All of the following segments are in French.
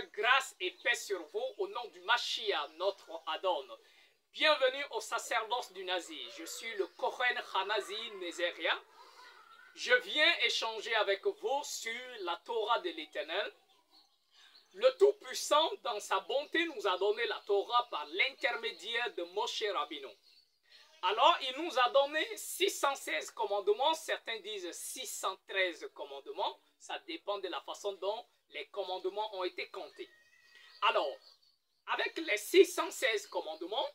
grâce et paix sur vous au nom du Mashiach, notre Adon. Bienvenue au sacerdoce du Nazi. Je suis le Kohen Hanazi Nezeria. Je viens échanger avec vous sur la Torah de l'Éternel. Le Tout-Puissant, dans sa bonté, nous a donné la Torah par l'intermédiaire de Moshe Rabbeinu. Alors, il nous a donné 616 commandements, certains disent 613 commandements, ça dépend de la façon dont les commandements ont été comptés. Alors, avec les 616 commandements,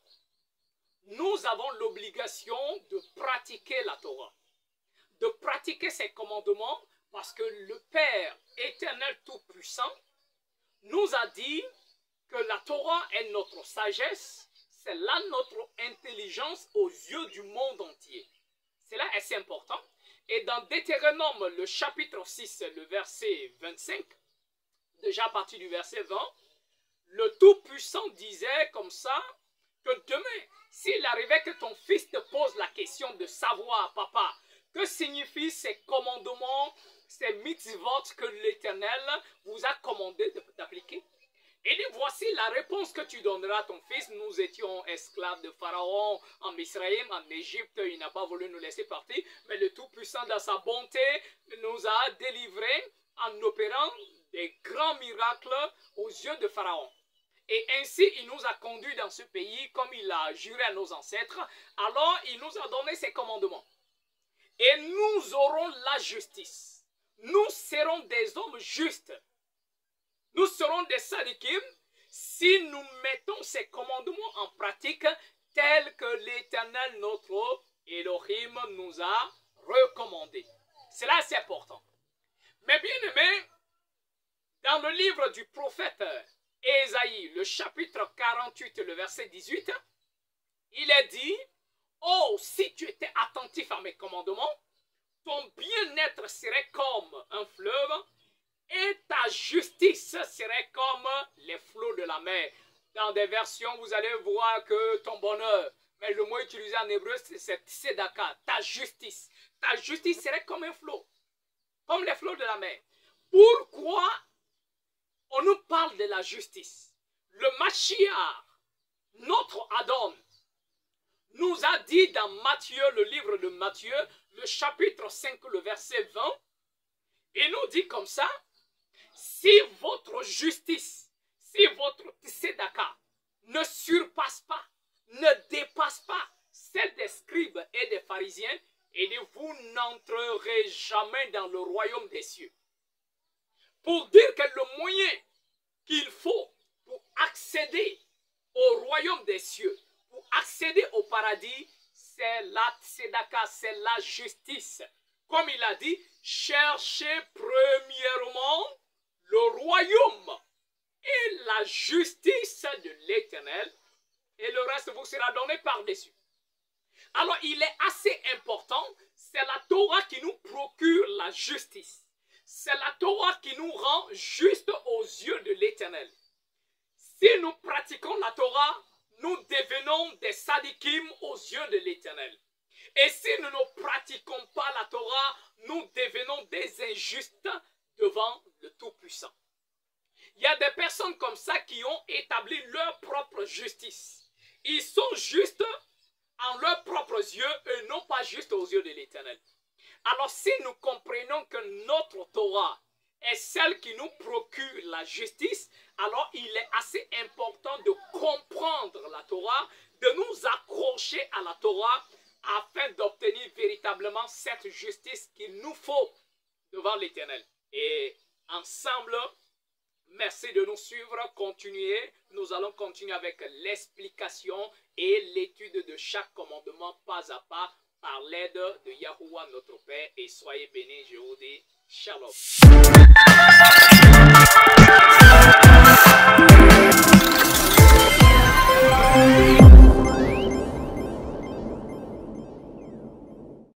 nous avons l'obligation de pratiquer la Torah, de pratiquer ces commandements parce que le Père éternel tout-puissant nous a dit que la Torah est notre sagesse. C'est là notre intelligence aux yeux du monde entier. Cela est assez important. Et dans Deutéronome, le chapitre 6, le verset 25, déjà à partir du verset 20, le Tout-Puissant disait comme ça, que demain, s'il arrivait que ton fils te pose la question de savoir, papa, que signifient ces commandements, ces mitzvot que l'Éternel vous a commandé d'appliquer, et dit, voici la réponse que tu donneras à ton fils. Nous étions esclaves de Pharaon en Misraïm, en Égypte. Il n'a pas voulu nous laisser partir. Mais le Tout-Puissant, dans sa bonté, nous a délivrés en opérant des grands miracles aux yeux de Pharaon. Et ainsi, il nous a conduits dans ce pays comme il a juré à nos ancêtres. Alors, il nous a donné ses commandements. Et nous aurons la justice. Nous serons des hommes justes. Nous serons des sadikim si nous mettons ces commandements en pratique tels que l'Éternel, notre Elohim, nous a recommandés. Cela c'est important. Mais bien aimé, dans le livre du prophète Ésaïe, le chapitre 48, le verset 18, il est dit, « Oh, si tu étais attentif à mes commandements, ton bien-être serait comme un fleuve, et ta justice serait comme les flots de la mer. » Dans des versions, vous allez voir que ton bonheur, mais le mot utilisé en hébreu, c'est tzedaka, ta justice. Ta justice serait comme un flot, comme les flots de la mer. Pourquoi on nous parle de la justice? Le Mashiach, notre Adon, nous a dit dans Matthieu, le livre de Matthieu, le chapitre 5, le verset 20, il nous dit comme ça, si votre justice, si votre tzedaka ne surpasse pas, ne dépasse pas celle des scribes et des pharisiens, et vous n'entrerez jamais dans le royaume des cieux. Pour dire que le moyen qu'il faut pour accéder au royaume des cieux, pour accéder au paradis, c'est la tzedaka, c'est la justice. Comme il a dit, cherchez premièrement le royaume et la justice de l'Éternel, et le reste vous sera donné par-dessus. Alors il est assez important, c'est la Torah qui nous procure la justice. C'est la Torah qui nous rend juste aux yeux de l'Éternel. Si nous pratiquons la Torah, nous devenons des sadikim aux yeux de l'Éternel. Et si nous ne pratiquons pas la Torah, nous devenons des injustes devant le Tout-Puissant. Il y a des personnes comme ça qui ont établi leur propre justice. Ils sont justes en leurs propres yeux et non pas juste aux yeux de l'Éternel. Alors si nous comprenons que notre Torah est celle qui nous procure la justice, alors il est assez important de comprendre la Torah, de nous accrocher à la Torah afin d'obtenir véritablement cette justice qu'il nous faut devant l'Éternel. Et ensemble, merci de nous suivre, continuez. Nous allons continuer avec l'explication et l'étude de chaque commandement pas à pas par l'aide de Yahuwah notre Père. Et soyez bénis, je vous dis Shalom.